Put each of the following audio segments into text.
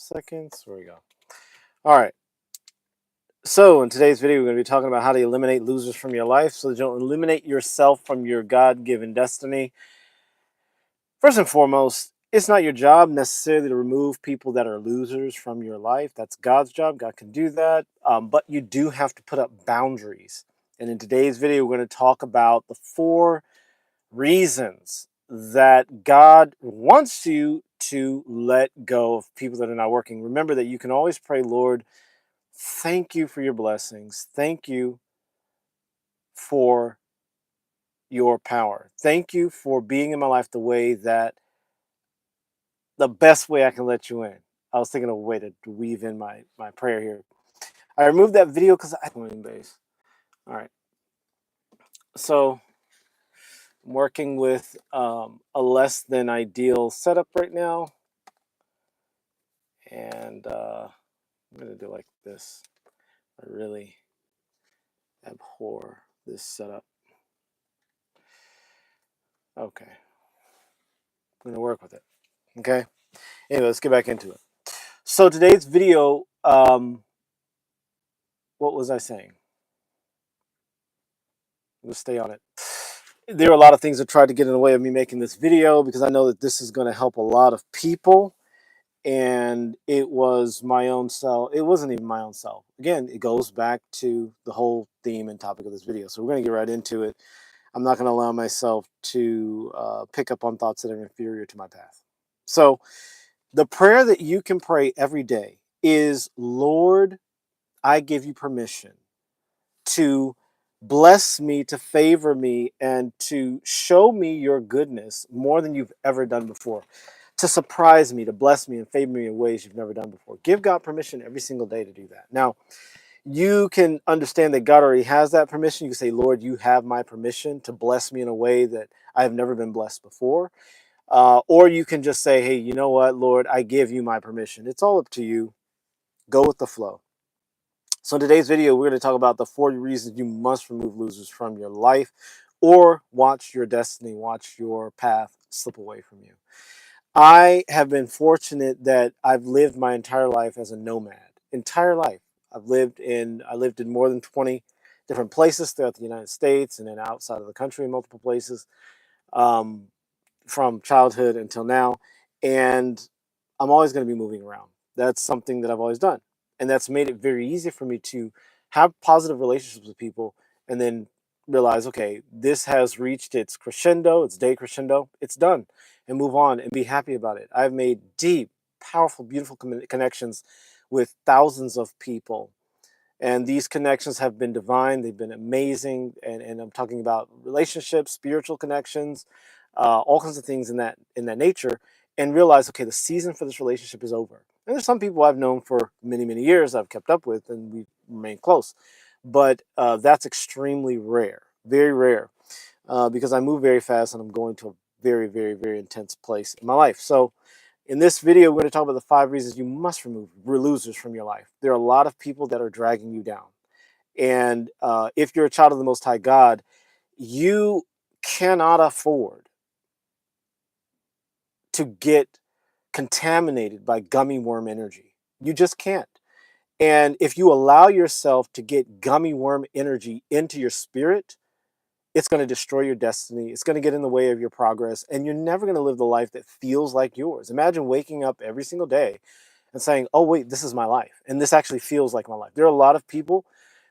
seconds. Where we go. All right. So in today's video, we're going to be talking about how to eliminate losers from your life so that you don't eliminate yourself from your God-given destiny. First and foremost, it's not your job necessarily to remove people that are losers from your life. That's God's job. God can do that. But you do have to put up boundaries. And in today's video, we're going to talk about the 4 reasons that God wants you to let go of people that are not working. Remember that you can always pray, Lord, thank you for your blessings. Thank you for your power. Thank you for being in my life the best way I can let you in. I was thinking of a way to weave in my prayer here. I removed that video because I don't base. All right. So I'm working with a less than ideal setup right now. And I'm going to do like this. I really abhor this setup. Okay. I'm going to work with it. Okay. Anyway, let's get back into it. So today's video, what was I saying? We'll stay on it. There are a lot of things that tried to get in the way of me making this video because I know that this is going to help a lot of people. And it was my own self. It wasn't even my own self. Again, it goes back to the whole theme and topic of this video. So we're going to get right into it. I'm not going to allow myself to pick up on thoughts that are inferior to my path. So the prayer that you can pray every day is, Lord, I give you permission to bless me, to favor me, and to show me your goodness more than you've ever done before. To surprise me, to bless me and favor me in ways you've never done before. Give God permission every single day to do that. Now, you can understand that God already has that permission. You can say, Lord, you have my permission to bless me in a way that I have never been blessed before. Or you can just say, hey, you know what, Lord, I give you my permission. It's all up to you. Go with the flow. So in today's video, we're going to talk about the 40 reasons you must remove losers from your life or watch your destiny, watch your path slip away from you. I have been fortunate that I've lived my entire life as a nomad. Entire life. I lived in more than 20 different places throughout the United States and then outside of the country in multiple places, from childhood until now. And I'm always going to be moving around. That's something that I've always done. And that's made it very easy for me to have positive relationships with people and then realize, okay, this has reached its crescendo, its day crescendo, it's done, and move on and be happy about it. I've made deep, powerful, beautiful connections with thousands of people. And these connections have been divine. They've been amazing. And I'm talking about relationships, spiritual connections, all kinds of things in that nature, and realize, okay, the season for this relationship is over. And there's some people I've known for many, many years I've kept up with, and we've remained close. But that's extremely rare, very rare, because I move very fast and I'm going to a very, very, very intense place in my life. So in this video, we're going to talk about the 5 reasons you must remove losers from your life. There are a lot of people that are dragging you down. And if you're a child of the Most High God, you cannot afford to get contaminated by gummy worm energy. You just can't. And if you allow yourself to get gummy worm energy into your spirit, it's going to destroy your destiny. It's going to get in the way of your progress. And you're never going to live the life that feels like yours. Imagine waking up every single day and saying, oh, wait, this is my life. And this actually feels like my life. There are a lot of people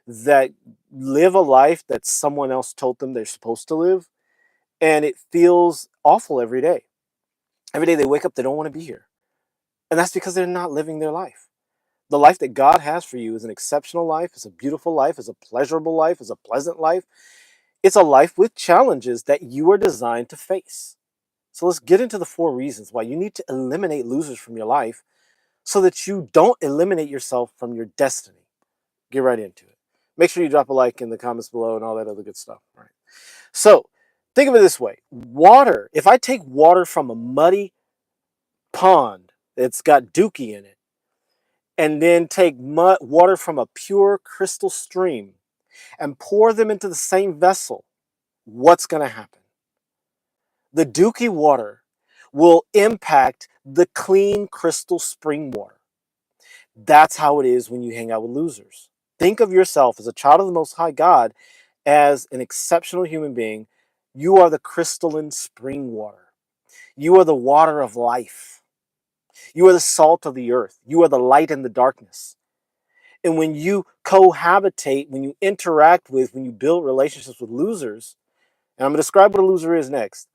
that live a life that someone else told them they're supposed to live. And it feels awful every day. Every day they wake up, they don't want to be here. And that's because they're not living their life. The life that God has for you is an exceptional life, is a beautiful life, is a pleasurable life, is a pleasant life. It's a life with challenges that you are designed to face. So let's get into the 4 reasons why you need to eliminate losers from your life so that you don't eliminate yourself from your destiny. Get right into it. Make sure you drop a like in the comments below and all that other good stuff. All right. So think of it this way. Water, if I take water from a muddy pond that's got dookie in it, and then take water from a pure crystal stream and pour them into the same vessel, what's going to happen? The dookie water will impact the clean crystal spring water. That's how it is when you hang out with losers. Think of yourself as a child of the Most High God, as an exceptional human being. You are the crystalline spring water. You are the water of life. You are the salt of the earth. You are the light in the darkness. And when you cohabitate, when you interact with, when you build relationships with losers, and I'm going to describe what a loser is next,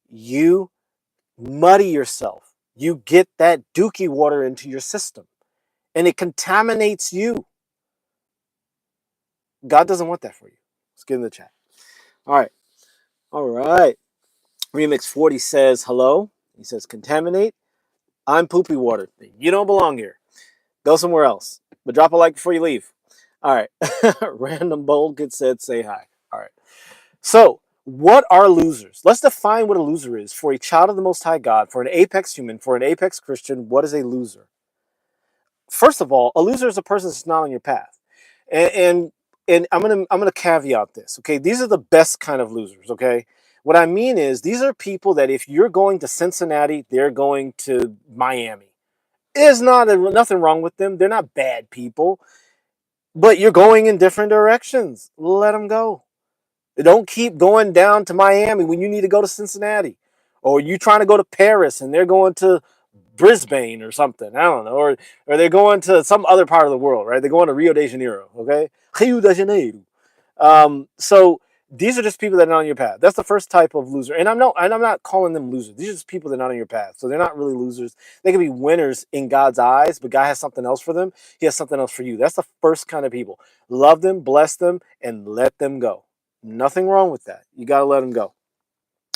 you muddy yourself. You get that dookie water into your system and it contaminates you. God doesn't want that for you. Let's get in the chat. All right. All right. Remix 40 says hello. He says contaminate. I'm poopy water. You don't belong here. Go somewhere else. But drop a like before you leave. All right. Random bold kid said say hi. All right. So, what are losers? Let's define what a loser is. For a child of the Most High God, for an apex human, for an apex Christian, what is a loser? First of all, a loser is a person that's not on your path. And I'm gonna caveat this. Okay, these are the best kind of losers. Okay, what I mean is these are people that if you're going to Cincinnati, they're going to Miami. There's nothing wrong with them. They're not bad people, but you're going in different directions. Let them go. Don't keep going down to Miami when you need to go to Cincinnati, or you trying to go to Paris and they're going to Brisbane or something. I don't know, or they're going to some other part of the world, right? They're going to Rio de Janeiro. Okay, Rio de Janeiro. So these are just people that are not on your path. That's the first type of loser, and I'm not calling them losers. These are just people that are not on your path, so they're not really losers. They can be winners in God's eyes, but God has something else for them. He has something else for you. That's the first kind of people. Love them, bless them, and let them go. Nothing wrong with that. You got to let them go.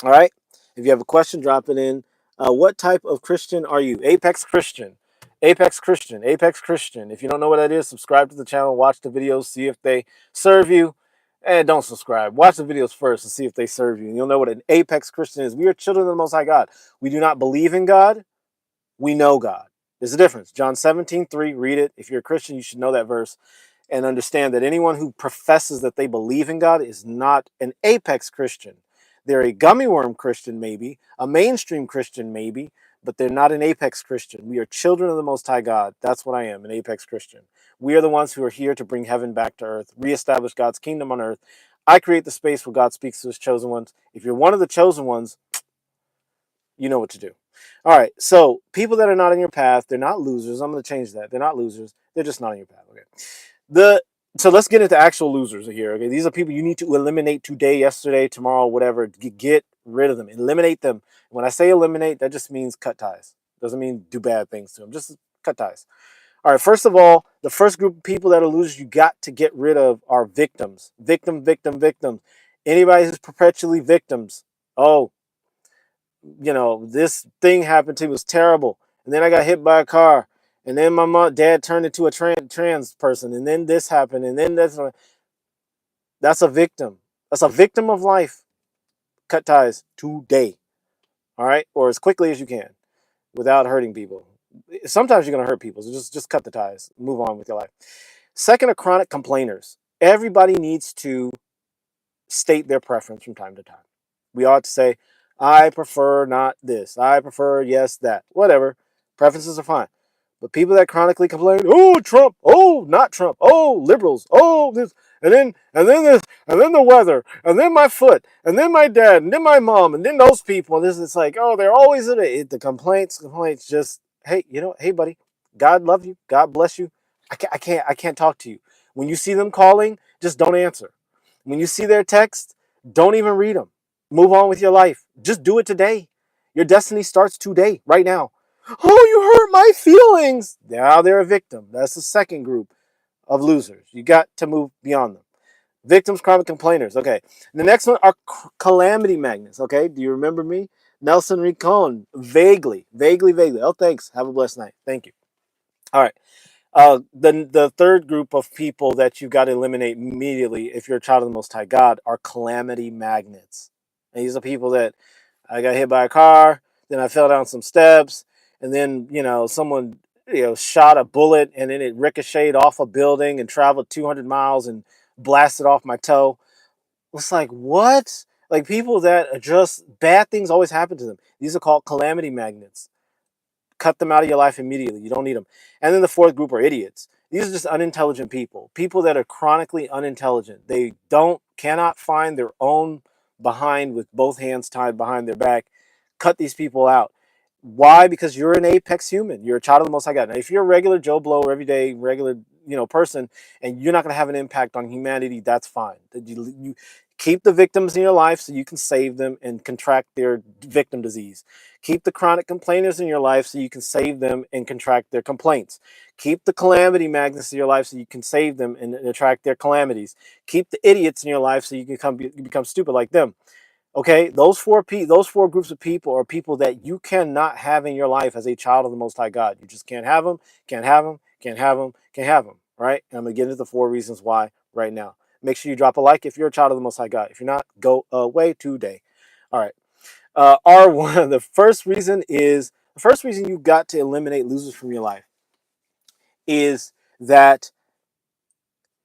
All right. If you have a question, drop it in. What type of Christian are you? Apex Christian. Apex Christian. Apex Christian. If you don't know what that is, subscribe to the channel, watch the videos, see if they serve you. And don't subscribe. Watch the videos first and see if they serve you. And you'll know what an apex Christian is. We are children of the Most High God. We do not believe in God. We know God. There's a difference. John 17:3. Read it. If you're a Christian, you should know that verse and understand that anyone who professes that they believe in God is not an apex Christian. They're a gummy worm Christian, maybe, a mainstream Christian, maybe, but they're not an apex Christian. We are children of the Most High God. That's what I am, an apex Christian. We are the ones who are here to bring heaven back to earth, reestablish God's kingdom on earth. I create the space where God speaks to his chosen ones. If you're one of the chosen ones, you know what to do. All right, so people that are not on your path, they're not losers. I'm going to change that. They're not losers. They're just not on your path. Okay. So let's get into actual losers here. Okay, these are people you need to eliminate today, yesterday, tomorrow, whatever. Get rid of them. Eliminate them. When I say eliminate, that just means cut ties. Doesn't mean do bad things to them. Just cut ties. All right. First of all, the first group of people that are losers you got to get rid of are victims. Victims. Anybody who's perpetually victims. Oh, this thing happened to me, it was terrible. And then I got hit by a car. And then my dad turned into a trans person. And then this happened. And then that's a victim. That's a victim of life. Cut ties today. All right? Or as quickly as you can without hurting people. Sometimes you're going to hurt people. So just cut the ties. Move on with your life. Second are chronic complainers. Everybody needs to state their preference from time to time. We ought to say, I prefer not this. I prefer yes, that. Whatever. Preferences are fine. But people that chronically complain, oh, Trump, oh, not Trump, oh, liberals, oh, this, and then this, and then the weather, and then my foot, and then my dad, and then my mom, and then those people. And this is like, oh, they're always in it. The complaints, just, hey, hey, buddy, God love you. God bless you. I can't talk to you. When you see them calling, just don't answer. When you see their text, don't even read them. Move on with your life. Just do it today. Your destiny starts today, right now. Oh, you hurt my feelings. Now they're a victim. That's the second group of losers. You got to move beyond them. Victims, chronic complainers. Okay. The next one are calamity magnets. Okay. Do you remember me? Nelson Ricon. Vaguely. Oh, thanks. Have a blessed night. Thank you. All right. The third group of people that you got to eliminate immediately if you're a child of the Most High God are calamity magnets. And these are people that I got hit by a car, then I fell down some steps, and then someone shot a bullet and then it ricocheted off a building and traveled 200 miles and blasted off my toe. It's like, what? Like, people that are just bad things always happen to them. These are called calamity magnets. Cut them out of your life immediately. You don't need them. And then the fourth group are idiots. These are just unintelligent people. People that are chronically unintelligent. They cannot find their own behind with both hands tied behind their back. Cut these people out. Why? Because you're an apex human. You're a child of the Most High God. Now, if you're a regular Joe Blow, everyday regular person, and you're not going to have an impact on humanity, that's fine. You keep the victims in your life so you can save them and contract their victim disease. Keep the chronic complainers in your life so you can save them and contract their complaints. Keep the calamity magnets in your life so you can save them and attract their calamities. Keep the idiots in your life so you can become stupid like them. Okay, those four groups of people are people that you cannot have in your life as a child of the Most High God. You just can't have them, can't have them, can't have them, can't have them. Right? And I'm gonna get into the 4 reasons why right now. Make sure you drop a like if you're a child of the Most High God. If you're not, go away today. All right. R1. The first reason you got to eliminate losers from your life is that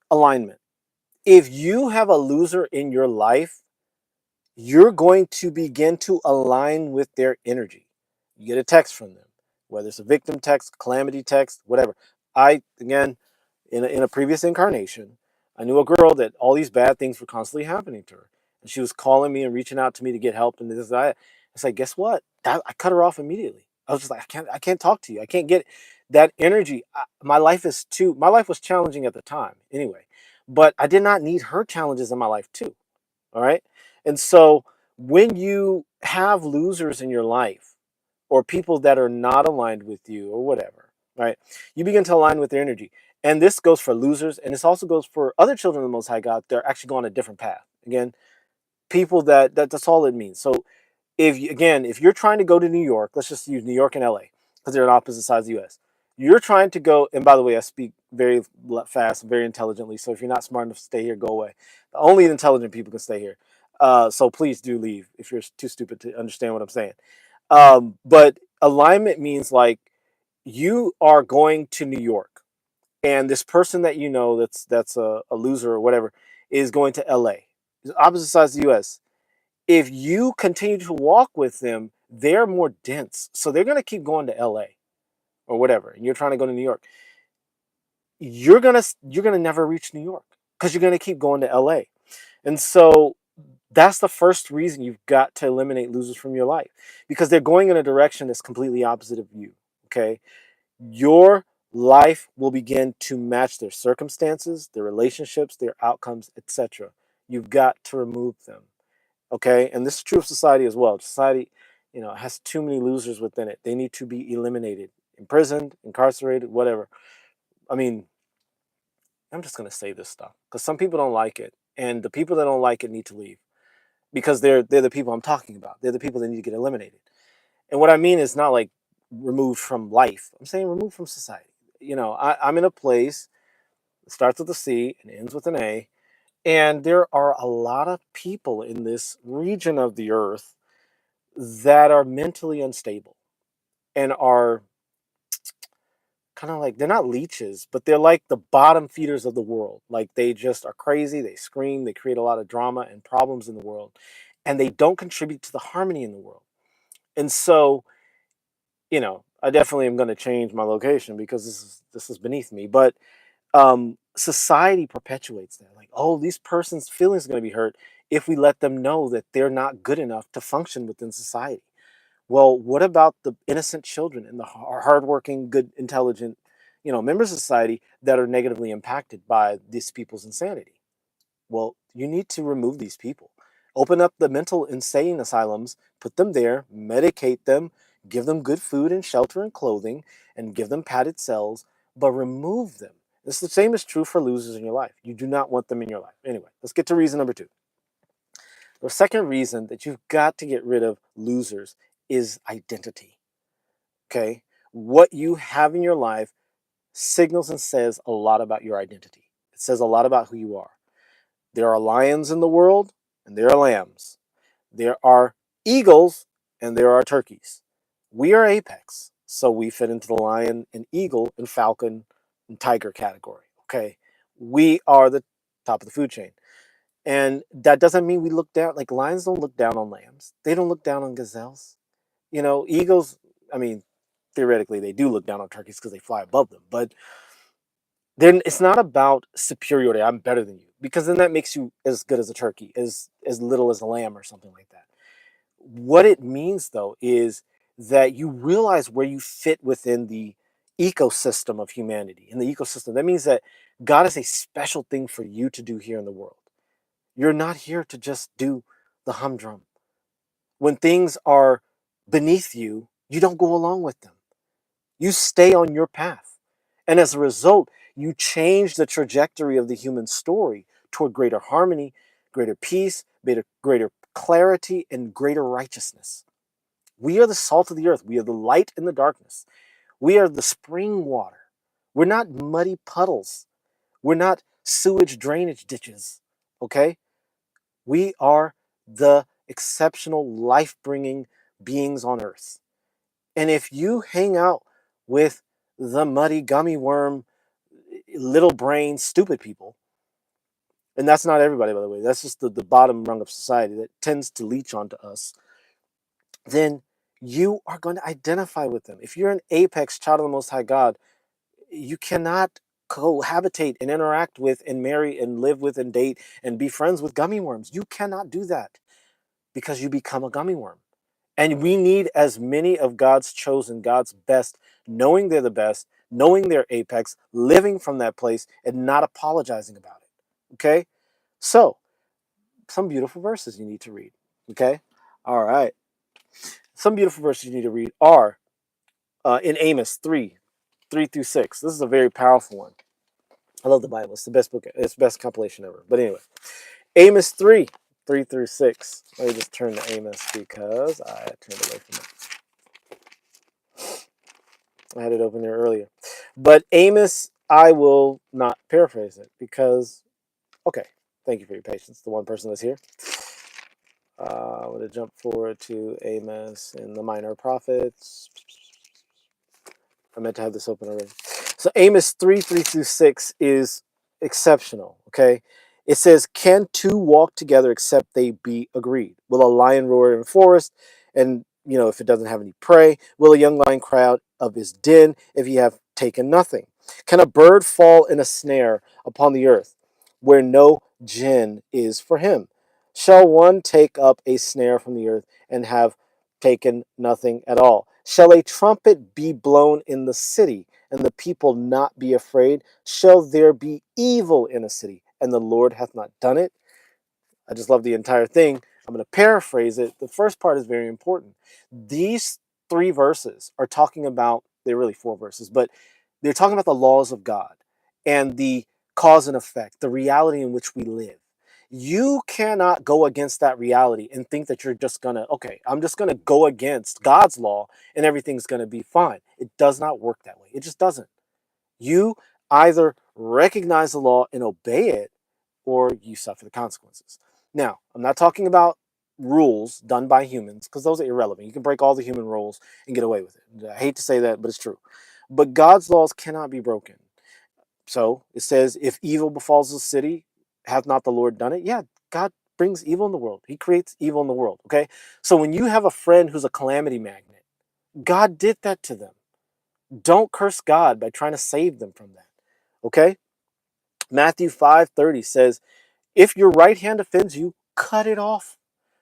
alignment. If you have a loser in your life, you're going to begin to align with their energy. You get a text from them, whether it's a victim text, calamity text, whatever. Again, in a previous incarnation, I knew a girl that all these bad things were constantly happening to her. And she was calling me and reaching out to me to get help and this and that. It's like, guess what? I cut her off immediately. I was just like, I can't talk to you. I can't get that energy. My life was challenging at the time anyway, but I did not need her challenges in my life too. All right. And so when you have losers in your life or people that are not aligned with you or whatever, right, you begin to align with their energy. And this goes for losers. And this also goes for other children of the Most High God. They're actually going a different path. Again, people that's all it means. So if you're trying to go to New York, let's just use New York and LA because they're on opposite sides of the US. You're trying to go, and by the way, I speak very fast, very intelligently. So if you're not smart enough to stay here, go away. Only intelligent people can stay here. So please do leave if you're too stupid to understand what I'm saying. But alignment means like you are going to New York, and this person that you know that's a loser or whatever is going to LA, opposite sides of the US. If you continue to walk with them, they're more dense. So they're going to keep going to LA or whatever. And you're trying to go to New York. You're going to never reach New York because you're going to keep going to LA. And so that's the first reason you've got to eliminate losers from your life because they're going in a direction that's completely opposite of you. Okay. Your life will begin to match their circumstances, their relationships, their outcomes, etc. You've got to remove them. Okay, and this is true of society as well. Society, has too many losers within it. They need to be eliminated, imprisoned, incarcerated, whatever. I mean, I'm just gonna say this stuff because some people don't like it, and the people that don't like it need to leave because they're the people I'm talking about. They're the people that need to get eliminated. And what I mean is not like removed from life. I'm saying removed from society. I'm in a place that starts with a C and ends with an A, and there are a lot of people in this region of the earth that are mentally unstable and are kind of like they're not leeches, but they're like the bottom feeders of the world. Like they just are crazy, they scream, they create a lot of drama and problems in the world, and they don't contribute to the harmony in the world. And so, I definitely am going to change my location because this is beneath me. But society perpetuates that. Like, oh, this person's feelings are going to be hurt if we let them know that they're not good enough to function within society. Well, what about the innocent children and the hardworking, good, intelligent, members of society that are negatively impacted by these people's insanity? Well, you need to remove these people. Open up the mental insane asylums, put them there, medicate them, give them good food and shelter and clothing, and give them padded cells, but remove them. This the same is true for losers in your life. You do not want them in your life. Anyway, let's get to reason number 2. The second reason that you've got to get rid of losers is identity. Okay? What you have in your life signals and says a lot about your identity. It says a lot about who you are. There are lions in the world, and there are lambs. There are eagles, and there are turkeys. We are apex, so we fit into the lion and eagle and falcon and tiger category. Okay? We are the top of the food chain. And that doesn't mean we look down, like lions don't look down on lambs. They don't look down on gazelles. Eagles, I mean, theoretically they do look down on turkeys because they fly above them. But then it's not about superiority. I'm better than you, because then that makes you as good as a turkey, as little as a lamb or something like that. What it means though is that you realize where you fit within the ecosystem of humanity. In the ecosystem, that means that God has a special thing for you to do here in the world. You're not here to just do the humdrum. When things are beneath you, you don't go along with them. You stay on your path. And as a result, you change the trajectory of the human story toward greater harmony, greater peace, greater clarity, and greater righteousness. We are the salt of the earth. We are the light in the darkness. We are the spring water. We're not muddy puddles. We're not sewage drainage ditches. Okay? We are the exceptional life bringing beings on earth. And if you hang out with the muddy gummy worm, little brain, stupid people, and that's not everybody, by the way, that's just the bottom rung of society that tends to leech onto us, then you are going to identify with them. If you're an apex child of the Most High God, you cannot cohabitate and interact with and marry and live with and date and be friends with gummy worms. You cannot do that because you become a gummy worm. And we need as many of God's chosen, God's best, knowing they're the best, knowing they're apex, living from that place and not apologizing about it. Okay? So, some beautiful verses you need to read. Okay? All right. Some beautiful verses you need to read are in Amos 3:3-6. This is a very powerful one. I love the Bible. It's the best book. It's the best compilation ever. But anyway, Amos 3:3-6. Let me just turn to Amos because I turned away from it. I had it open there earlier. But Amos, I will not paraphrase it because, okay, thank you for your patience. The one person that's here. I'm going to jump forward to Amos and the Minor Prophets. I meant to have this open already. So Amos 3:3-6 is exceptional, okay? It says, can two walk together except they be agreed? Will a lion roar in the forest? And, if it doesn't have any prey, will a young lion cry out of his den if he have taken nothing? Can a bird fall in a snare upon the earth where no gin is for him? Shall one take up a snare from the earth and have taken nothing at all? Shall a trumpet be blown in the city, and the people not be afraid? Shall there be evil in a city, and the Lord hath not done it? I just love the entire thing. I'm going to paraphrase it. The first part is very important. These three verses are talking about, they're really four verses, but they're talking about the laws of God and the cause and effect, the reality in which we live. You cannot go against that reality and think that you're just going to, okay, I'm just going to go against God's law and everything's going to be fine. It does not work that way. It just doesn't. You either recognize the law and obey it, or you suffer the consequences. Now, I'm not talking about rules done by humans, because those are irrelevant. You can break all the human rules and get away with it. I hate to say that, but it's true. But God's laws cannot be broken. So it says, if evil befalls the city, hath not the Lord done it? Yeah, God brings evil in the world. He creates evil in the world, okay? So when you have a friend who's a calamity magnet, God did that to them. Don't curse God by trying to save them from that, okay? Matthew 5:30 says, if your right hand offends you, cut it off.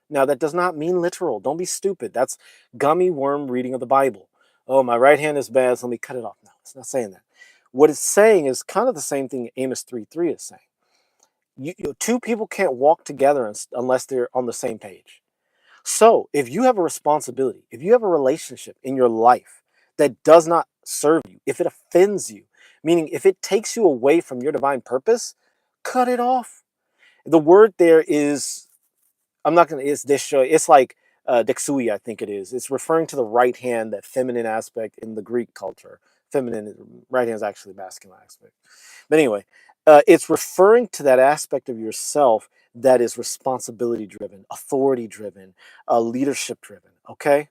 Now, that does not mean literal. Don't be stupid. That's gummy worm reading of the Bible. Oh, my right hand is bad, so let me cut it off. No, it's not saying that. What it's saying is kind of the same thing Amos 3:3 is saying. Two people can't walk together unless they're on the same page. So, if you have a responsibility, if you have a relationship in your life that does not serve you, if it offends you, meaning if it takes you away from your divine purpose, cut it off. The word there is, I'm not going to, it's this show, it's like dexui, I think it is. It's referring to the right hand, that feminine aspect in the Greek culture. Feminine, right hand is actually masculine aspect. But anyway, it's referring to that aspect of yourself that is responsibility driven, authority driven, leadership driven. Okay?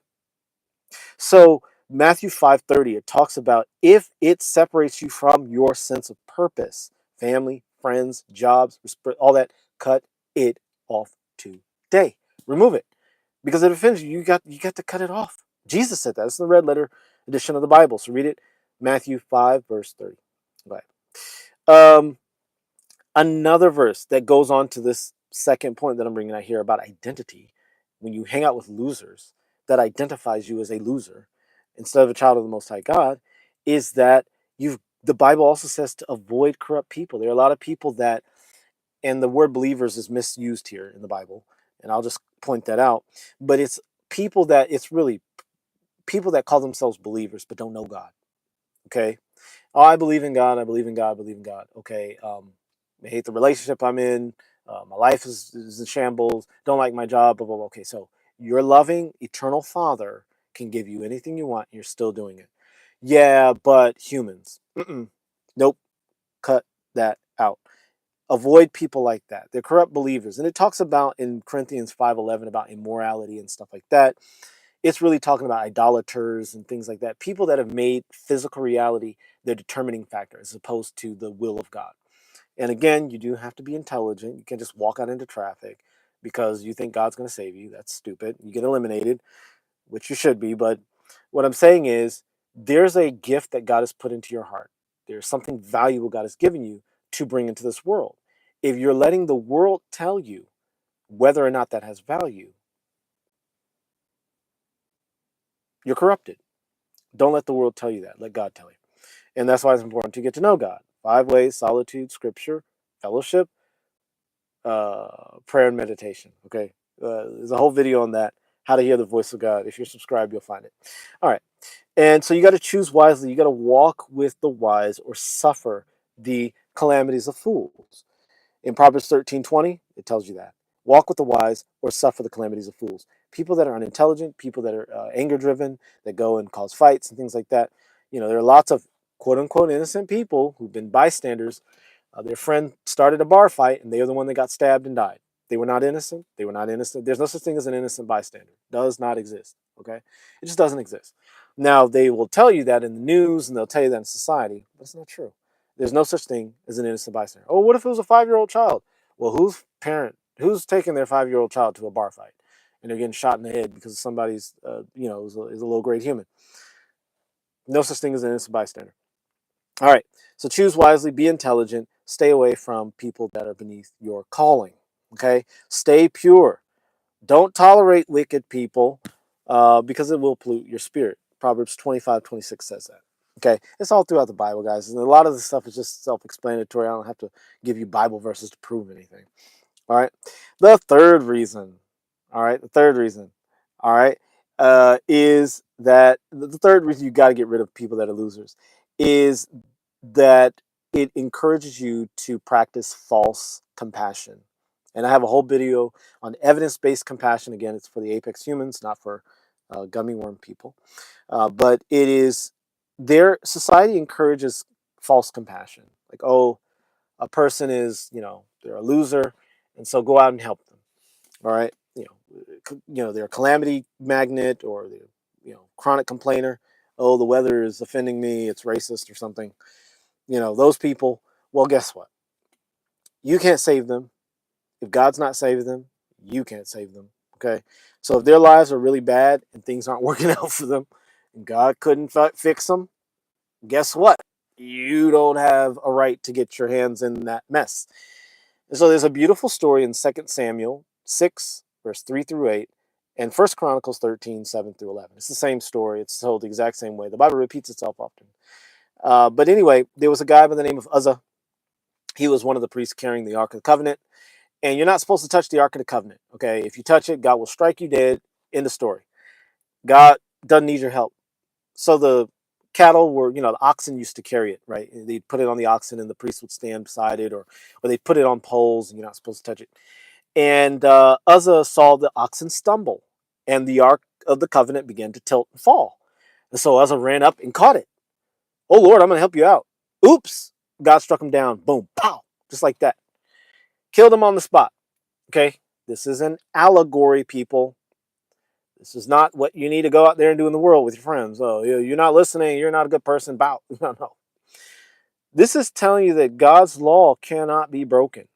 So Matthew 5:30, it talks about if it separates you from your sense of purpose, family, friends, jobs, all that, cut it off today. Remove it. Because if it offends you, you got to cut it off. Jesus said that. It's in the red letter edition of the Bible. So read it, Matthew 5, verse 30. Go ahead. Another verse that goes on to this second point that I'm bringing out here about identity. When you hang out with losers, that identifies you as a loser instead of a child of the Most High God, is that the Bible also says to avoid corrupt people. There are a lot of people that, and the word believers is misused here in the Bible, and I'll just point that out. But it's really people that call themselves believers but don't know God. Okay, oh, I believe in God. I believe in God. I believe in God. Okay, I hate the relationship I'm in. My life is in shambles. Don't like my job. Blah blah blah. Okay, so your loving eternal Father can give you anything you want. And you're still doing it. Yeah, but humans. Nope. Cut that out. Avoid people like that. They're corrupt believers. And it talks about in Corinthians 5:11 about immorality and stuff like that. It's really talking about idolaters and things like that. People that have made physical reality their determining factor as opposed to the will of God. And again, you do have to be intelligent. You can't just walk out into traffic because you think God's going to save you. That's stupid. You get eliminated, which you should be. But what I'm saying is there's a gift that God has put into your heart. There's something valuable God has given you to bring into this world. If you're letting the world tell you whether or not that has value, you're corrupted. Don't let the world tell you that. Let God tell you. And that's why it's important to get to know God. 5 ways: solitude, scripture, fellowship, prayer, and meditation. Okay. There's a whole video on that, how to hear the voice of God. If you're subscribed, you'll find it. All right. And so you got to choose wisely. You got to walk with the wise or suffer the calamities of fools. In Proverbs 13:20, it tells you that. Walk with the wise or suffer the calamities of fools. People that are unintelligent, people that are anger driven, that go and cause fights and things like that. There are lots of quote unquote innocent people who've been bystanders. Their friend started a bar fight and they were the one that got stabbed and died. They were not innocent. They were not innocent. There's no such thing as an innocent bystander. Does not exist. Okay? It just doesn't exist. Now, they will tell you that in the news and they'll tell you that in society, but it's not true. There's no such thing as an innocent bystander. Oh, what if it was a 5-year-old child? Well, who's taking their 5-year-old child to a bar fight and they're getting shot in the head because somebody's, is a low-grade human? No such thing as an innocent bystander. All right, so choose wisely, be intelligent, stay away from people that are beneath your calling. Okay, stay pure. Don't tolerate wicked people because it will pollute your spirit. Proverbs 25:26 says that. Okay, it's all throughout the Bible, guys. And a lot of the stuff is just self-explanatory. I don't have to give you Bible verses to prove anything. All right. The third reason, all right, all right, is that the third reason you got to get rid of people that are losers is that it encourages you to practice false compassion. And I have a whole video on evidence-based compassion. Again, it's for the apex humans, not for gummy worm people. But it is their society encourages false compassion. Like, oh, a person is, they're a loser, and so go out and help them. All right, they're a calamity magnet or they're, chronic complainer. Oh, the weather is offending me. It's racist or something. Those people. Well, guess what? You can't save them. If God's not saving them, you can't save them. Okay, so if their lives are really bad and things aren't working out for them, and God couldn't fix them, guess what? You don't have a right to get your hands in that mess. And so there's a beautiful story in 2 Samuel 6, verse 3 through 8, and 1 Chronicles 13, 7 through 11. It's the same story. It's told the exact same way. The Bible repeats itself often. But anyway, there was a guy by the name of Uzzah. He was one of the priests carrying the Ark of the Covenant. And you're not supposed to touch the Ark of the Covenant. Okay, if you touch it, God will strike you dead. End of story. God doesn't need your help. So the cattle were, the oxen used to carry it, right? They'd put it on the oxen and the priest would stand beside it, or they'd put it on poles and you're not supposed to touch it. And Uzzah saw the oxen stumble and the Ark of the Covenant began to tilt and fall. And so Uzzah ran up and caught it. Oh, Lord, I'm going to help you out. Oops. God struck him down. Boom. Pow. Just like that. Killed him on the spot. Okay. This is an allegory, people. This is not what you need to go out there and do in the world with your friends. Oh, you're not listening. You're not a good person. Bow. No. This is telling you that God's law cannot be broken.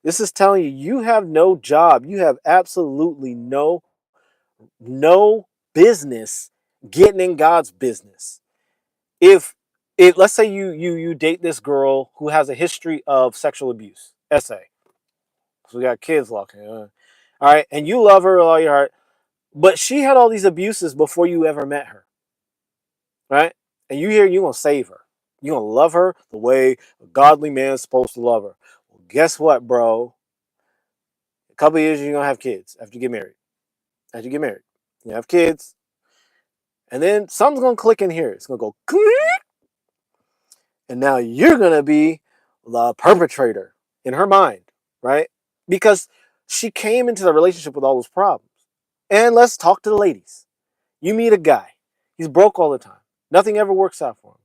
This is telling you you have no job. You have absolutely no business getting in God's business. If let's say you date this girl who has a history of sexual abuse, SA, so we got kids walking, all right, and you love her with all your heart, but she had all these abuses before you ever met her, right? And you gonna save her, you gonna love her the way a godly man is supposed to love her. Well, guess what, bro? A couple of years you're gonna have kids after you get married. After you get married, you have kids, and then something's gonna click in here. It's gonna go click, and now you're gonna be the perpetrator in her mind, right? Because she came into the relationship with all those problems. And let's talk to the ladies. You meet a guy, he's broke all the time. Nothing ever works out for him.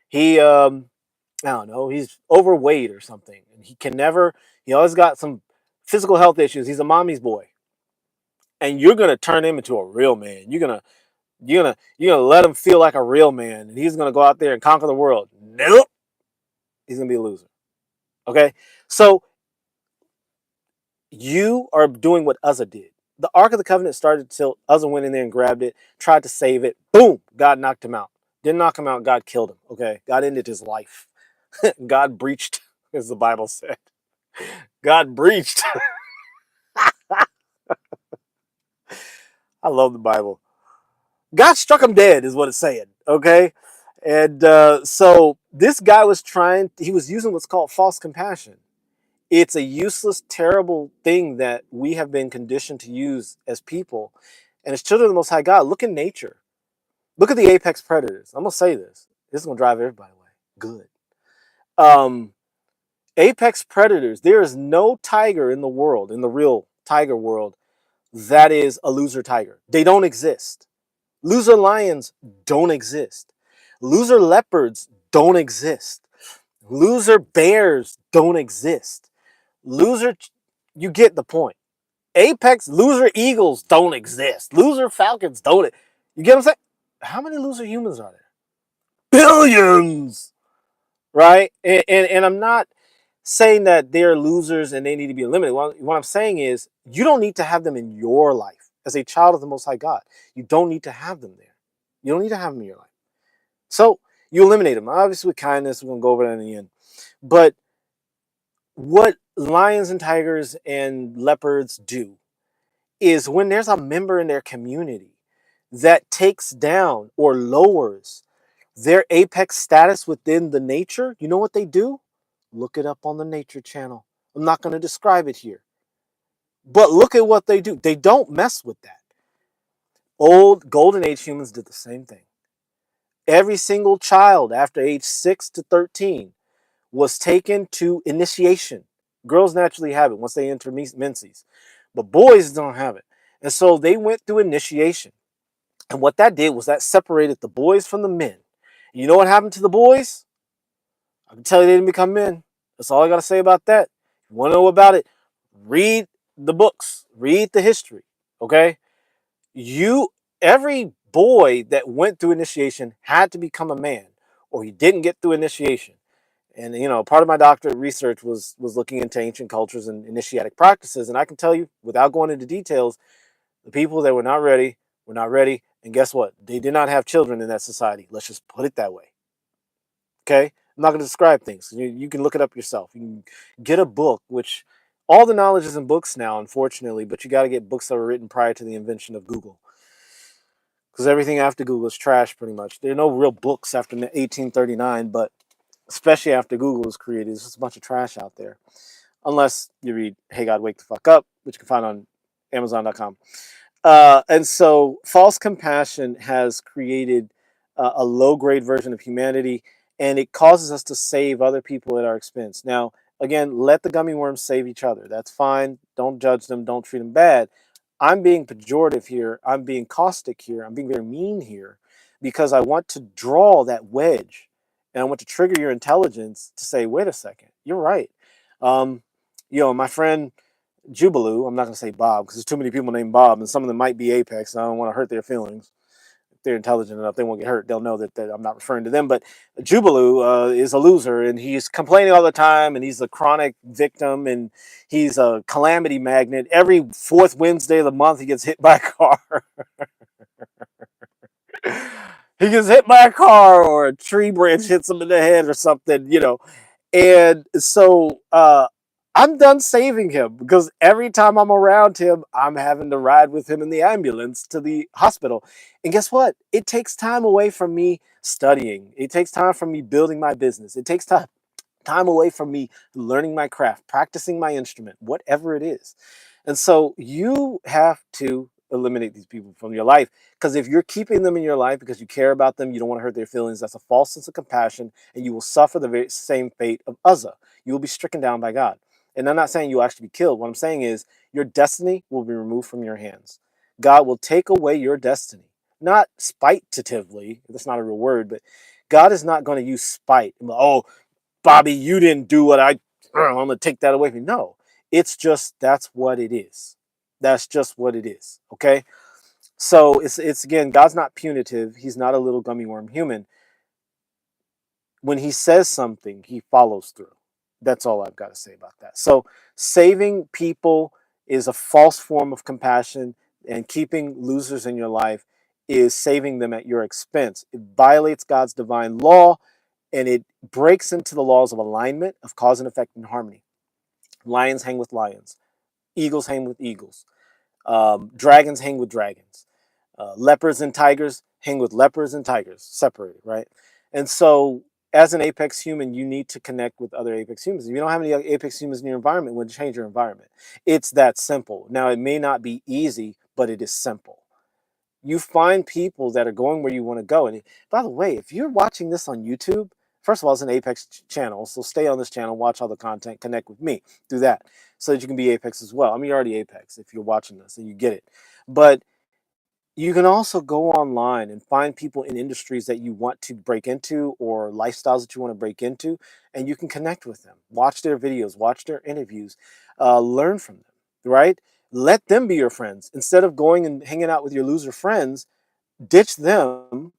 He, I don't know, he's overweight or something, and he can never. He always got some physical health issues. He's a mommy's boy, and you're gonna turn him into a real man. You're gonna let him feel like a real man, and he's gonna go out there and conquer the world. Nope, he's gonna be a loser. Okay, so you are doing what Uzzah did. The Ark of the Covenant started till Uzzah went in there and grabbed it, tried to save it. Boom, God knocked him out. Didn't knock him out, God killed him. Okay, God ended his life. God breached, as the Bible said. God breached. I love the Bible. God struck him dead, is what it's saying. Okay, and so this guy was he was using what's called false compassion. It's a useless, terrible thing that we have been conditioned to use as people. And as children of the Most High God, look in nature. Look at the apex predators. I'm going to say this. This is going to drive everybody away. Good. Um, Apex predators, there is no tiger in the world, in the real tiger world, that is a loser tiger. They don't exist. Loser lions don't exist. Loser leopards don't exist. Loser bears don't exist. Loser, you get the point. Apex loser eagles don't exist. Loser falcons don't. You get what I'm saying? How many loser humans are there? Billions, right? And I'm not saying that they're losers and they need to be eliminated. What I'm saying is you don't need to have them in your life as a child of the Most High God. You don't need to have them there. You don't need to have them in your life. So you eliminate them. Obviously, with kindness, we're gonna go over that in the end. But what lions and tigers and leopards do is when there's a member in their community that takes down or lowers their apex status within the nature, you know what they do? Look it up on the Nature Channel. I'm not going to describe it here. But look at what they do. They don't mess with that. Old Golden Age humans did the same thing. Every single child after age 6 to 13 was taken to initiation. Girls naturally have it once they enter menses, but boys don't have it. And so they went through initiation. And what that did was that separated the boys from the men. And you know what happened to the boys? I can tell you they didn't become men. That's all I got to say about that. If you want to know about it, read the books, read the history. Okay? Every boy that went through initiation had to become a man, or he didn't get through initiation. And part of my doctorate research was looking into ancient cultures and initiatic practices. And I can tell you, without going into details, the people that were not ready were not ready. And guess what? They did not have children in that society. Let's just put it that way. Okay? I'm not going to describe things. You can look it up yourself. You can get a book, which all the knowledge is in books now, unfortunately, but you got to get books that were written prior to the invention of Google. Because everything after Google is trash, pretty much. There are no real books after 1839, but especially after Google was created, there's just a bunch of trash out there. Unless you read Hey God, Wake the Fuck Up, which you can find on Amazon.com. And so false compassion has created a low grade version of humanity, and it causes us to save other people at our expense. Now, again, let the gummy worms save each other. That's fine. Don't judge them. Don't treat them bad. I'm being pejorative here. I'm being caustic here. I'm being very mean here because I want to draw that wedge and I want to trigger your intelligence to say, wait a second, you're right. Um, my friend Jubilee, I'm not going to say Bob because there's too many people named Bob and some of them might be Apex and I don't want to hurt their feelings. If they're intelligent enough, they won't get hurt. They'll know that I'm not referring to them. But Jubilee is a loser and he's complaining all the time and he's a chronic victim and he's a calamity magnet. Every fourth Wednesday of the month, he gets hit by a car. He gets hit by a car or a tree branch hits him in the head or something, And so I'm done saving him because every time I'm around him, I'm having to ride with him in the ambulance to the hospital. And guess what? It takes time away from me studying. It takes time from me building my business. It takes time away from me learning my craft, practicing my instrument, whatever it is. And so you have to eliminate these people from your life, because if you're keeping them in your life because you care about them, you don't want to hurt their feelings, that's a false sense of compassion, and you will suffer the very same fate of Uzzah. You will be stricken down by God. And I'm not saying you'll actually be killed. What I'm saying is your destiny will be removed from your hands. God will take away your destiny, not spitatively. That's not a real word, but God is not going to use spite. Oh, Bobby, you didn't do what I'm going to take that away from you. No, it's just that's what it is. That's just what it is. Okay. So it's again, God's not punitive. He's not a little gummy worm human. When he says something, he follows through. That's all I've got to say about that. So saving people is a false form of compassion, and keeping losers in your life is saving them at your expense. It violates God's divine law, and it breaks into the laws of alignment, of cause and effect and harmony. Lions hang with lions, eagles hang with eagles, dragons hang with dragons, leopards and tigers hang with leopards and tigers, separated, right? And so, as an apex human, you need to connect with other apex humans. If you don't have any apex humans in your environment, it would change your environment. It's that simple. Now, it may not be easy, but it is simple. You find people that are going where you want to go. And by the way, if you're watching this on YouTube, first of all, it's an Apex channel. So stay on this channel, watch all the content, connect with me, do that so that you can be Apex as well. I mean, you're already Apex if you're watching this and you get it. But you can also go online and find people in industries that you want to break into or lifestyles that you want to break into, and you can connect with them. Watch their videos, watch their interviews, learn from them, right? Let them be your friends. Instead of going and hanging out with your loser friends, ditch them,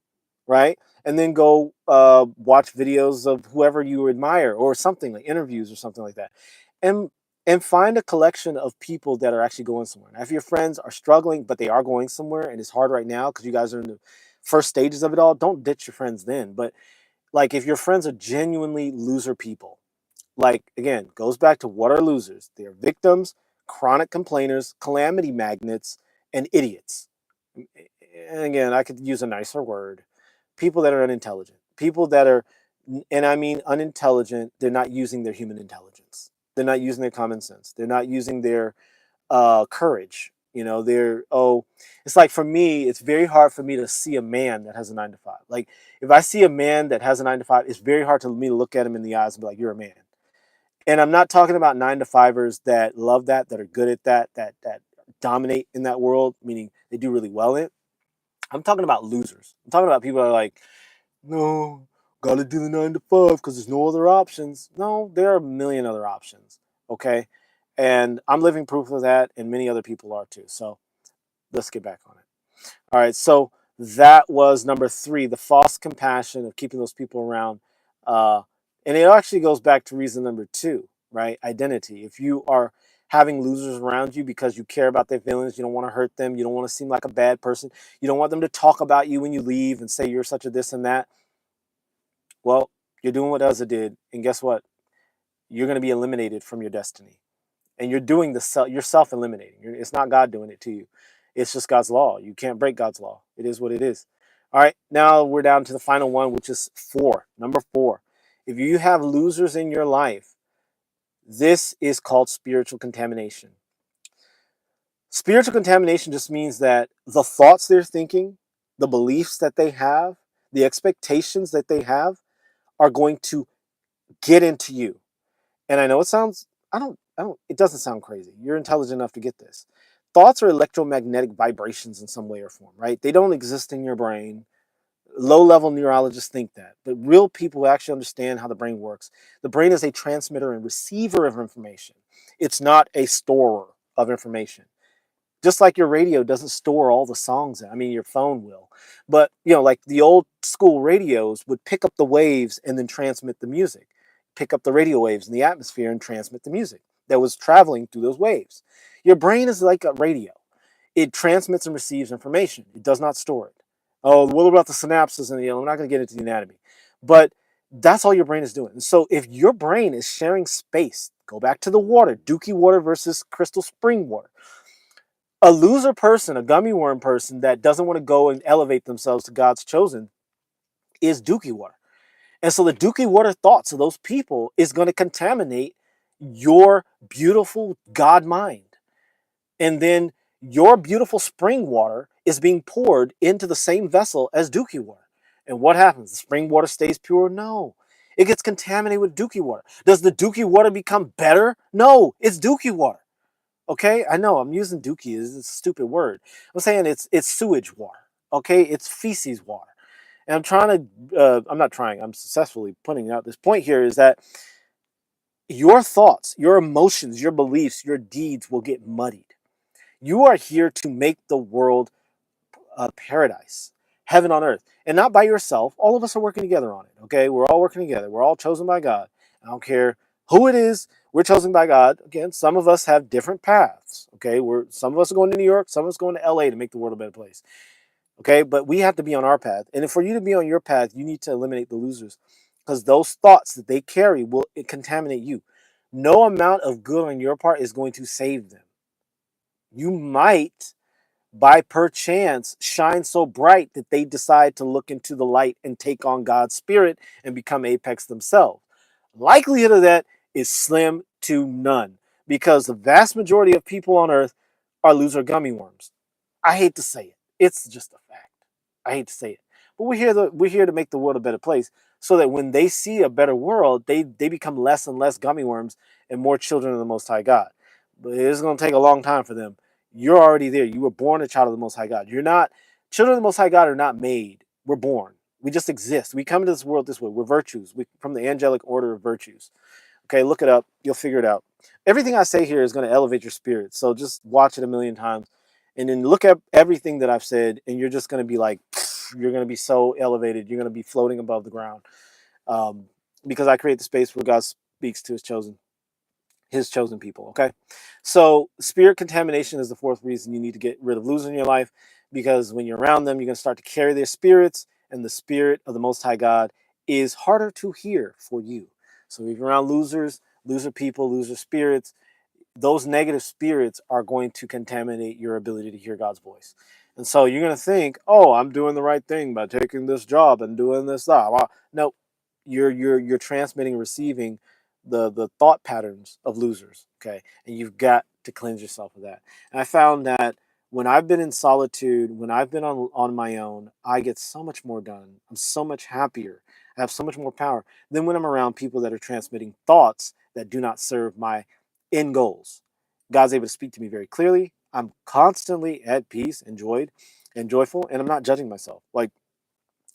right? And then go watch videos of whoever you admire or something like interviews or something like that. And find a collection of people that are actually going somewhere. Now, if your friends are struggling, but they are going somewhere and it's hard right now because you guys are in the first stages of it all, don't ditch your friends then. But like if your friends are genuinely loser people, like again, goes back to what are losers? They're victims, chronic complainers, calamity magnets, and idiots. And again, I could use a nicer word. People that are unintelligent. People that are, and I mean unintelligent, they're not using their human intelligence. They're not using their common sense. They're not using their courage. It's like for me, it's very hard for me to see a man that has a 9 to 5. Like if I see a man that has a 9 to 5, it's very hard to me to look at him in the eyes and be like, you're a man. And I'm not talking about 9 to 5ers that love that are good at that dominate in that world, meaning they do really well in it. I'm talking about losers. I'm talking about people that are like, no, gotta do the 9 to 5 because there's no other options. No, there are a million other options. Okay. And I'm living proof of that, and many other people are too. So let's get back on it. All right. So that was number 3, the false compassion of keeping those people around. Uh, and it actually goes back to reason number 2, right? Identity. If you are having losers around you because you care about their feelings, you don't want to hurt them, you don't want to seem like a bad person, you don't want them to talk about you when you leave and say you're such a this and that, well, you're doing what Uzzah did. And guess what? You're going to be eliminated from your destiny. And you're doing you're self-eliminating. It's not God doing it to you. It's just God's law. You can't break God's law. It is what it is. All right, now we're down to the final one, which is 4. Number 4. If you have losers in your life, this is called spiritual contamination. Spiritual contamination just means that the thoughts they're thinking, the beliefs that they have, the expectations that they have are going to get into you. And I know it sounds, it doesn't sound crazy. You're intelligent enough to get this. Thoughts are electromagnetic vibrations in some way or form, right? They don't exist in your brain. Low-level neurologists think that, but real people actually understand how the brain works. The brain is a transmitter and receiver of information. It's not a storer of information. Just like your radio doesn't store all the songs. I mean, your phone will. But, like the old school radios would pick up the waves and then transmit the music. Pick up the radio waves in the atmosphere and transmit the music that was traveling through those waves. Your brain is like a radio. It transmits and receives information. It does not store it. Oh, what about the synapses and we're not going to get into the anatomy, but that's all your brain is doing. So if your brain is sharing space, go back to the water, Dookie water versus crystal spring water. A loser person, a gummy worm person that doesn't want to go and elevate themselves to God's chosen is Dookie water. And so the Dookie water thoughts of those people is going to contaminate your beautiful God mind. And then your beautiful spring water is being poured into the same vessel as Dookie water. And what happens? The spring water stays pure? No. It gets contaminated with Dookie water. Does the Dookie water become better? No, it's Dookie water. Okay, I know I'm using Dookie. It's a stupid word. I'm saying it's sewage water. Okay, it's feces water. And I'm trying to, I'm not trying, I'm successfully putting out this point here is that your thoughts, your emotions, your beliefs, your deeds will get muddied. You are here to make the world a paradise, heaven on earth, and not by yourself. All of us are working together on it. Okay, we're all working together. We're all chosen by God. I don't care who it is. We're chosen by God. Again, some of us have different paths. Okay, some of us are going to New York, some of us are going to LA to make the world a better place. Okay, but we have to be on our path, and for you to be on your path, you need to eliminate the losers, because those thoughts that they carry will contaminate you. No amount of good on your part is going to save them. You might by perchance shine so bright that they decide to look into the light and take on God's spirit and become apex themselves. Likelihood of that is slim to none, because the vast majority of people on earth are loser gummy worms. I hate to say it. It's just a fact. I hate to say it. But we're here to make the world a better place, so that when they see a better world, they become less and less gummy worms and more children of the Most High God. But it's going to take a long time for them. You're already there. You were born a child of the Most High God. You're not children of the Most High God are not made. We're born. We just exist. We come into this world this way. We're virtues. We from the angelic order of virtues. Okay, look it up. You'll figure it out. Everything I say here is going to elevate your spirit. So just watch it a million times and then look at everything that I've said, and you're just going to be like, you're going to be so elevated. You're going to be floating above the ground, um, because I create the space where God speaks to his chosen people. Okay, so spirit contamination is the fourth reason you need to get rid of losers in your life, because when you're around them, you're going to start to carry their spirits, and the spirit of the Most High God is harder to hear for you. So if you're around losers, loser people, loser spirits, those negative spirits are going to contaminate your ability to hear God's voice. And so you're going to think, "Oh, I'm doing the right thing by taking this job and doing this." Well, no, you're transmitting and receiving the thought patterns of losers. Okay, and you've got to cleanse yourself of that. And I found that when I've been in solitude, when I've been on my own, I get so much more done. I'm so much happier. I have so much more power than when I'm around people that are transmitting thoughts that do not serve my end goals. God's able to speak to me very clearly. I'm constantly at peace, enjoyed, and joyful, and I'm not judging myself. Like,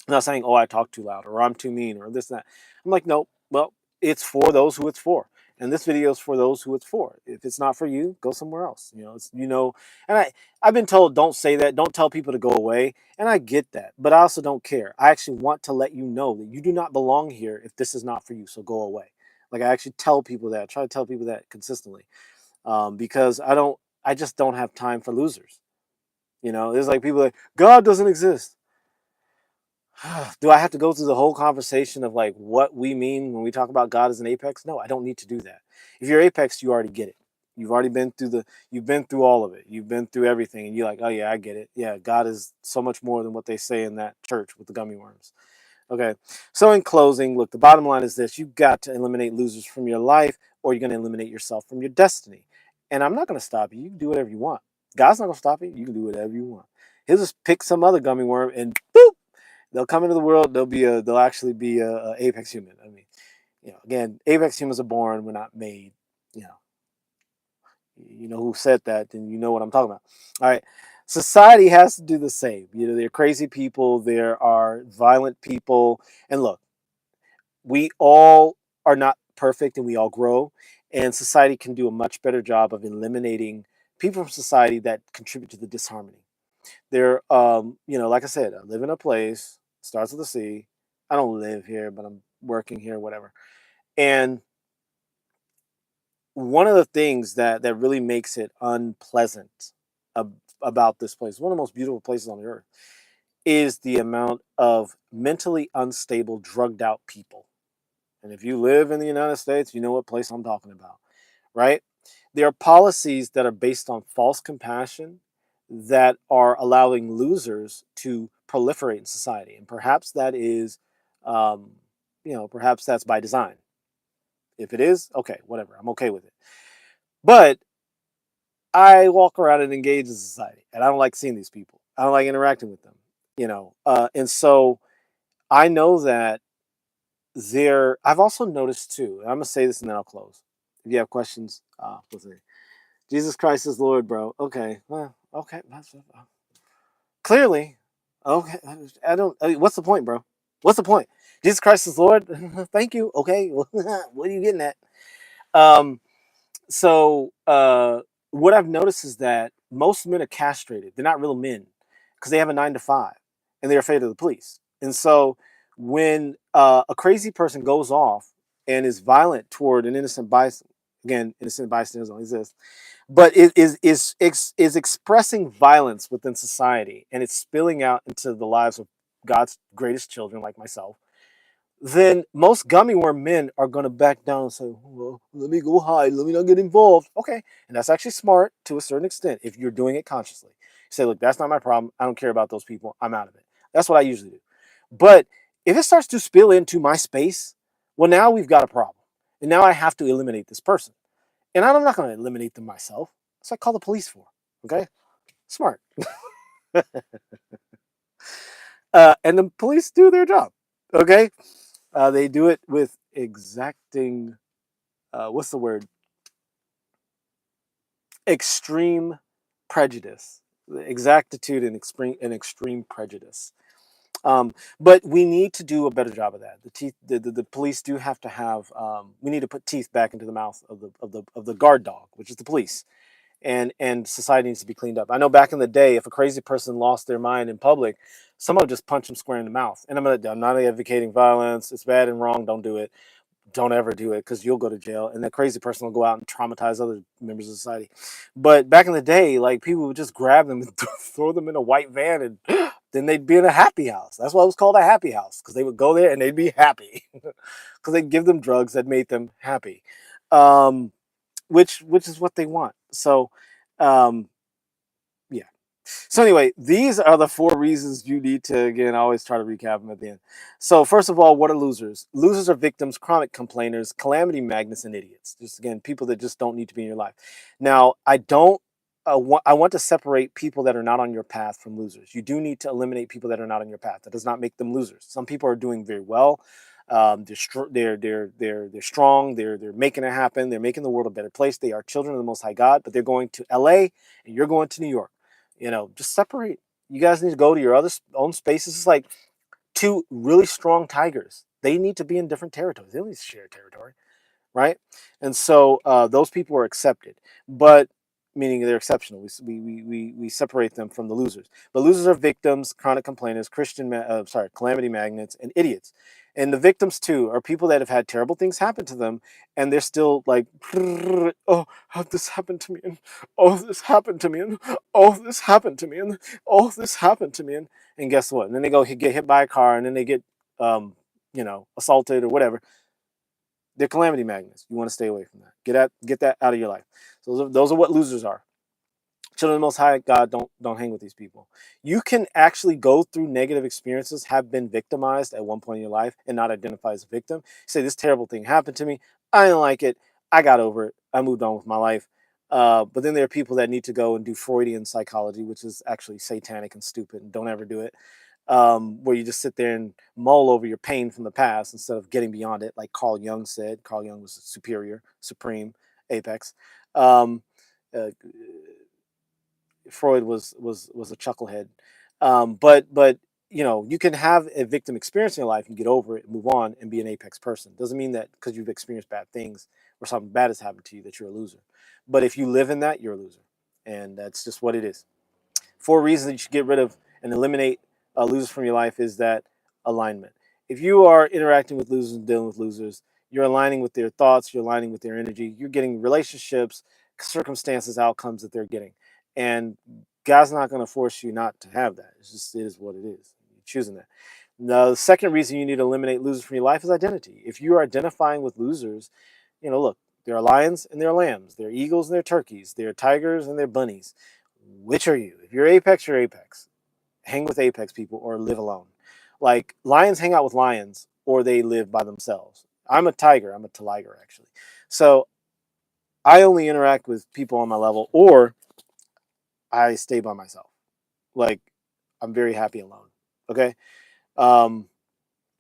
I'm not saying, "Oh, I talk too loud," or "I'm too mean," or this and that. I'm like, no, well, it's for those who it's for. And this video is for those who it's for. If it's not for you, go somewhere else. And I've been told, don't say that, don't tell people to go away. And I get that, but I also don't care. I actually want to let you know that you do not belong here if this is not for you. So go away. Like, I actually tell people that. I try to tell people that consistently, because I just don't have time for losers. There's like people like, God doesn't exist. Do I have to go through the whole conversation of like what we mean when we talk about God as an apex? No, I don't need to do that. If you're apex, you already get it. You've already you've been through all of it. You've been through everything, and you're like, "Oh yeah, I get it. Yeah, God is so much more than what they say in that church with the gummy worms." Okay. So in closing, look, the bottom line is this: you've got to eliminate losers from your life, or you're going to eliminate yourself from your destiny. And I'm not going to stop you. You can do whatever you want. God's not going to stop you. You can do whatever you want. He'll just pick some other gummy worm and boop, they'll come into the world. They'll actually be a apex human. I mean, again, apex humans are born. We're not made. You know, you know who said that, then you know what I'm talking about. All right. Society has to do the same. There are crazy people. There are violent people. And look, we all are not perfect, and we all grow. And society can do a much better job of eliminating people from society that contribute to the disharmony. Like I said, I live in a place, starts with a C. I don't live here, but I'm working here, whatever. And one of the things that really makes it unpleasant about this place, one of the most beautiful places on the earth, is the amount of mentally unstable, drugged out people. And if you live in the United States, you know what place I'm talking about, right? There are policies that are based on false compassion that are allowing losers to proliferate in society. And perhaps that is, um, perhaps that's by design. If it is, okay, whatever. I'm okay with it. But I walk around and engage in society, and I don't like seeing these people. I don't like interacting with them, and so I know that I've also noticed too, and I'm gonna say this and then I'll close. If you have questions, we'll see. Jesus Christ is Lord, bro. Okay, well, okay, clearly, okay. I don't. What's the point, bro? What's the point? Jesus Christ is Lord. Thank you. Okay, what are you getting at? Um, so what I've noticed is that most men are castrated. They're not real men because they have a 9 to 5 and they're afraid of the police. And so when a crazy person goes off and is violent toward an innocent bystander, again, innocent bystanders don't exist, but it is expressing violence within society and it's spilling out into the lives of God's greatest children like myself, then most gummy worm men are going to back down and say, well, let me go hide, let me not get involved. Okay. And that's actually smart to a certain extent if you're doing it consciously. You say, look, that's not my problem. I don't care about those people. I'm out of it. That's what I usually do. But if it starts to spill into my space, well, now we've got a problem. And now I have to eliminate this person. And I'm not going to eliminate them myself. So I call the police for. Okay. Smart. And the police do their job. Okay. They do it with exacting, what's the word? Extreme prejudice, exactitude and extreme prejudice. But we need to do a better job of that. The police do have to have. We need to put teeth back into the mouth of the guard dog, which is the police, and society needs to be cleaned up. I know back in the day, if a crazy person lost their mind in public, someone would just punch them square in the mouth. And I'm not advocating violence. It's bad and wrong. Don't do it. Don't ever do it because you'll go to jail and that crazy person will go out and traumatize other members of society. But back in the day, like people would just grab them and throw them in a white van and then they'd be in a happy house. That's why it was called a happy house, because they would go there and they'd be happy because they'd give them drugs that made them happy, um, which is what they want. So um, yeah. So anyway, these are the 4 reasons you need to, again, I always try to recap them at the end. So first of all, what are losers? Losers are victims, chronic complainers, calamity magnets, and idiots. Just again, people that just don't need to be in your life. Now, I want to separate people that are not on your path from losers. You do need to eliminate people that are not on your path. That does not make them losers. Some people are doing very well. They're strong. They're making it happen. They're making the world a better place. They are children of the Most High God, but they're going to L.A. and you're going to New York. Just separate. You guys need to go to your own spaces. It's like two really strong tigers. They need to be in different territories. They don't need to share territory, right? And so those people are accepted, but meaning they're exceptional. We separate them from the losers. The losers are victims, chronic complainers, calamity magnets, and idiots. And the victims too are people that have had terrible things happen to them, and they're still like, oh, this happened to me, and oh, this happened to me, and oh, this happened to me, and oh, this happened to me, and guess what? And then they go get hit by a car, and then they get, assaulted or whatever. They're calamity magnets. You want to stay away from that. Get that out of your life. So those are what losers are. Children of the Most High God, don't hang with these people. You can actually go through negative experiences, have been victimized at one point in your life, and not identify as a victim. Say this terrible thing happened to me. I didn't like it. I got over it. I moved on with my life. But then there are people that need to go and do Freudian psychology, which is actually satanic and stupid, and don't ever do it. Where you just sit there and mull over your pain from the past instead of getting beyond it, like Carl Jung said. Carl Jung was superior, supreme, apex. Um, uh, Freud was a chucklehead. But you can have a victim experience in your life and get over it, move on, and be an apex person. Doesn't mean that because you've experienced bad things or something bad has happened to you that you're a loser. But if you live in that, you're a loser, and that's just what it is. 4 reasons that you should get rid of and eliminate losers from your life is that alignment. If you are interacting with losers and dealing with losers, you're aligning with their thoughts, you're aligning with their energy, you're getting relationships, circumstances, outcomes that they're getting. And God's not going to force you not to have that. It is what it is. choosing that. Now, the second reason you need to eliminate losers from your life is identity. If you are identifying with losers, look, there are lions and there are lambs. There are eagles and there are turkeys. There are tigers and there are bunnies. Which are you? If you're apex, you're apex. Hang with apex people or live alone. Like lions hang out with lions or they live by themselves. I'm a tiger. I'm a taliger, actually. So I only interact with people on my level or I stay by myself. Like I'm very happy alone. Okay. Um,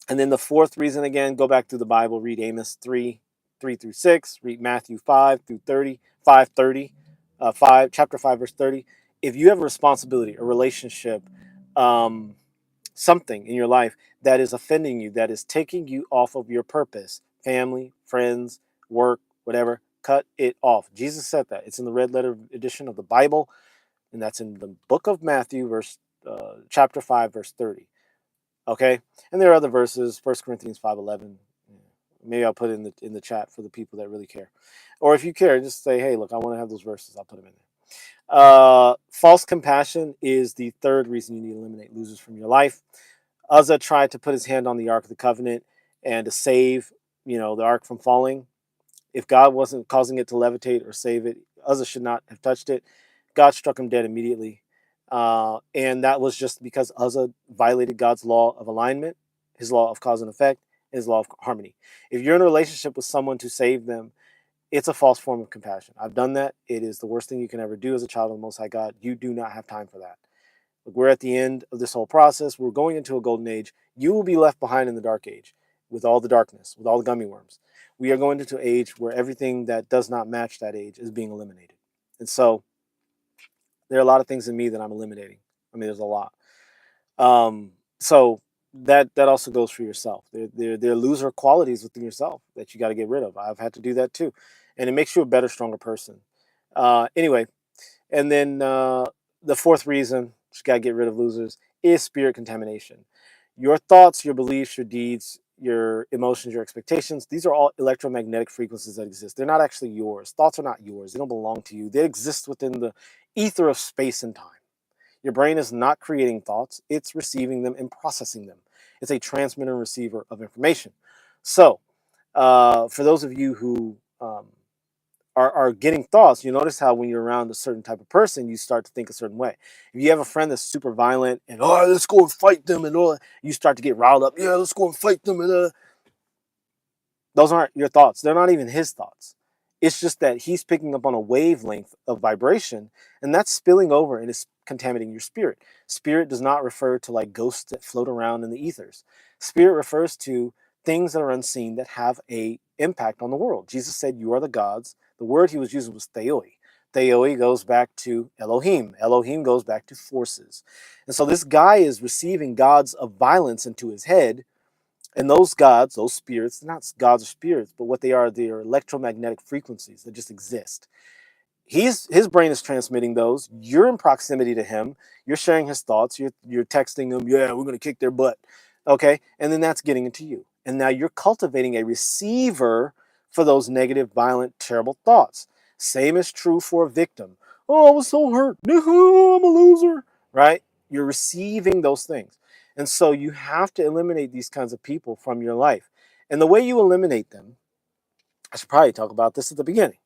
And then the fourth reason, again, go back to the Bible, read Amos 3, 3 through 6, read Matthew 5 through 30, 5, 30, 5, chapter 5, verse 30. If you have a responsibility, a relationship, um, something in your life that is offending you, that is taking you off of your purpose, family, friends, work, whatever, cut it off. Jesus said that. It's in the red letter edition of the Bible, and that's in the book of Matthew, chapter 5, verse 30. Okay, and there are other verses, 1 Corinthians 5:11. Maybe I'll put it in the chat for the people that really care, or if you care, just say, "Hey, look, I want to have those verses." I'll put them in there. False compassion is the third reason you need to eliminate losers from your life. Uzzah tried to put his hand on the Ark of the Covenant and to save, the Ark from falling. If God wasn't causing it to levitate or save it, Uzzah should not have touched it. God struck him dead immediately. And that was just because Uzzah violated God's law of alignment, his law of cause and effect, his law of harmony. If you're in a relationship with someone to save them, it's a false form of compassion. I've done that. It is the worst thing you can ever do as a child of the Most High God. You do not have time for that. Look, we're at the end of this whole process. We're going into a golden age. You will be left behind in the dark age with all the darkness, with all the gummy worms. We are going into an age where everything that does not match that age is being eliminated. And so there are a lot of things in me that I'm eliminating. I mean, there's a lot. So that also goes for yourself. There are loser qualities within yourself that you got to get rid of. I've had to do that too, and it makes you a better, stronger person. Anyway, and then the fourth reason you got to get rid of losers is spirit contamination. Your thoughts, your beliefs, your deeds, your emotions, your expectations, these are all electromagnetic frequencies that exist. They're not actually yours. Thoughts are not yours. They don't belong to you. They exist within the ether of space and time. Your brain is not creating thoughts, it's receiving them and processing them. It's a transmitter and receiver of information. So, for those of you who are getting thoughts, you notice how when you're around a certain type of person, you start to think a certain way. If you have a friend that's super violent and, oh, let's go and fight them, and all, you start to get riled up. Yeah, let's go and fight them. And those aren't your thoughts. They're not even his thoughts. It's just that he's picking up on a wavelength of vibration, and that's spilling over and is contaminating your spirit. Spirit does not refer to like ghosts that float around in the ethers. Spirit refers to things that are unseen that have a impact on the world. Jesus said, "You are the gods." The word he was using was theoi. Theoi goes back to Elohim. Elohim goes back to forces. And so this guy is receiving gods of violence into his head, and those gods, those spirits, not gods or spirits, but what they are electromagnetic frequencies that just exist. His brain is transmitting those. You're in proximity to him. You're sharing his thoughts. You're texting him, yeah, we're gonna kick their butt. Okay. And then that's getting into you. And now you're cultivating a receiver for those negative, violent, terrible thoughts. Same is true for a victim. Oh, I was so hurt. I'm a loser. Right? You're receiving those things. And so you have to eliminate these kinds of people from your life. And the way you eliminate them, I should probably talk about this at the beginning,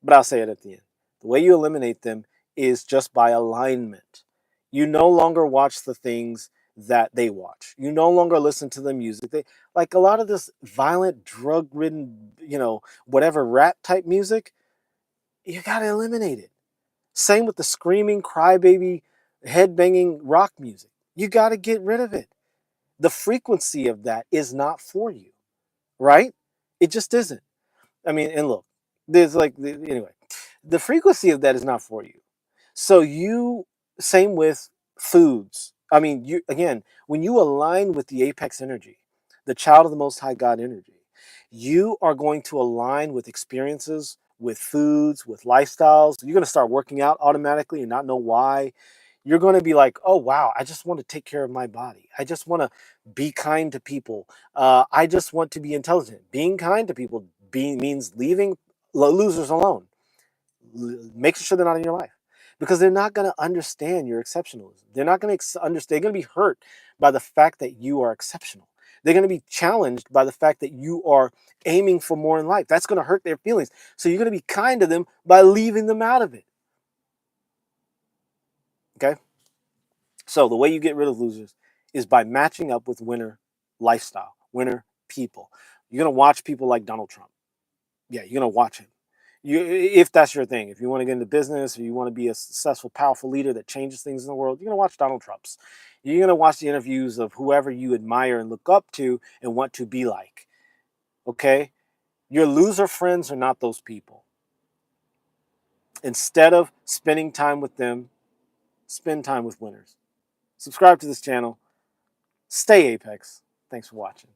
but I'll say it at the end. The way you eliminate them is just by alignment. You no longer watch the things that they watch. You no longer listen to the music. They like a lot of this violent, drug-ridden, whatever rap type music. You got to eliminate it. Same with the screaming, crybaby, head-banging rock music. You got to get rid of it. The frequency of that is not for you, right? It just isn't. I mean, and look, there's anyway, the frequency of that is not for you. So same with foods. I mean, again, when you align with the apex energy, the child of the Most High God energy, you are going to align with experiences, with foods, with lifestyles. You're going to start working out automatically and not know why. You're going to be like, oh, wow, I just want to take care of my body. I just want to be kind to people. I just want to be intelligent. Being kind to people means leaving losers alone, making sure they're not in your life, because they're not going to understand your exceptionalism. They're not going to understand. They're going to be hurt by the fact that you are exceptional. They're going to be challenged by the fact that you are aiming for more in life. That's going to hurt their feelings. So you're going to be kind to them by leaving them out of it. Okay? So the way you get rid of losers is by matching up with winner lifestyle, winner people. You're going to watch people like Donald Trump. Yeah, you're going to watch him. If that's your thing, if you want to get into business or you want to be a successful, powerful leader that changes things in the world, you're going to watch Donald Trump's. You're going to watch the interviews of whoever you admire and look up to and want to be like. Okay? Your loser friends are not those people. Instead of spending time with them, spend time with winners. Subscribe to this channel. Stay Apex. Thanks for watching.